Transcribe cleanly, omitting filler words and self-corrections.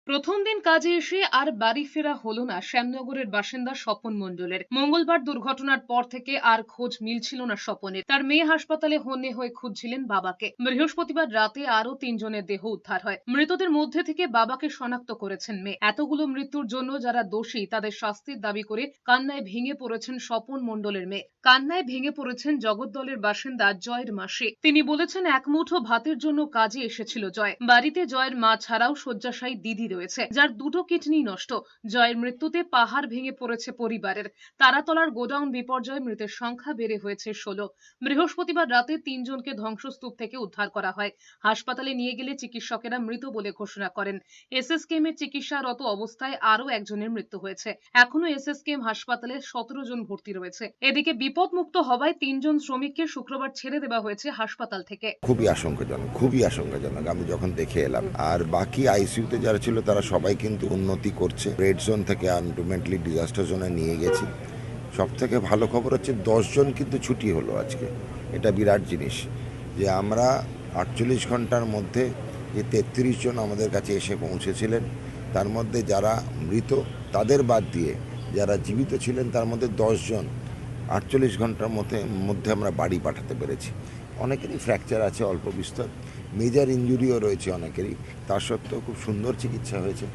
প্রথম দিন কাজে এসে আর বাড়ি ফেরা হলো না শ্যামনগরের বাসিন্দা স্বপন মণ্ডলের। মঙ্গলবার দুর্ঘটনার পর থেকে আর খোঁজ মিলছিল না স্বপনের। তার মেয়ে হাসপাতালে হন্যে হয়ে খুঁজছিলেন বাবাকে। বৃহস্পতিবার রাতে আরো ৩ জনের দেহ উদ্ধার হয়। মৃতদের মধ্যে থেকে বাবাকে শনাক্ত করেছেন মেয়ে। এতগুলো মৃত্যুর জন্য যারা দোষী তাদের শাস্তির দাবি করে কান্নায় ভেঙে পড়েছেন স্বপন মণ্ডলের মেয়ে। কান্নায় ভেঙে পড়েছেন জগদ্দলের বাসিন্দা জয়ের মাসি। তিনি বলেছেন, এক মুঠো ভাতের জন্য কাজে এসেছিল জয়। বাড়িতে জয়ের মা ছাড়াও শয্যাশায়ী দিদি রয়েছে, যার দুটো কিডনি নষ্ট। জয়ের মৃত্যুতে পাহাড় ভেঙে পড়েছে পরিবারের। তারাতলার গোডাউন বিপর্যয়ে মৃতের সংখ্যা বেড়ে হয়েছে ১৬। বৃহস্পতিবার রাতে ৩ জনকে ধ্বংসস্তূপ থেকে উদ্ধার করা হয়। হাসপাতালে নিয়ে গেলে চিকিৎসকেরা মৃত বলে ঘোষণা করেন। এসএসকেএম এর চিকিৎসারত অবস্থায় আরও একজনের মৃত্যু হয়েছে। এখনো এসএসকেএম হাসপাতালে ১৭ জন ভর্তি রয়েছে। এদিকে বিপদমুক্ত হওয়ায় ৩ জন শ্রমিককে শুক্রবার ছেড়ে দেওয়া হয়েছে হাসপাতাল থেকে। খুবই আশঙ্কাজনক আমি যখন দেখে এলাম। আর বাকি আইসিইউতে যারা ছিল তারা সবাই কিন্তু উন্নতি করছে। রেড জোন থেকে আলটিমেটলি ডিজাস্টার জোনে নিয়ে গেছি। সব থেকে ভালো খবর হচ্ছে 10 জন কিন্তু ছুটি হলো আজকে। এটা বিরাট জিনিস যে আমরা 48 ঘন্টার মধ্যে যে 33 জন আমাদের কাছে এসে পৌঁছেছিলেন, তার মধ্যে যারা মৃত তাদের বাদ দিয়ে যারা জীবিত ছিলেন তার মধ্যে 10 জন 48 ঘন্টার মধ্যে আমরা বাড়ি পাঠাতে পেরেছি। অনেকেরই ফ্র্যাকচার আছে অল্প বিস্তর, মেজর ইঞ্জুরিও রয়েছে অনেকেরই, তা সত্ত্বেও খুব সুন্দর চিকিৎসা হয়েছে।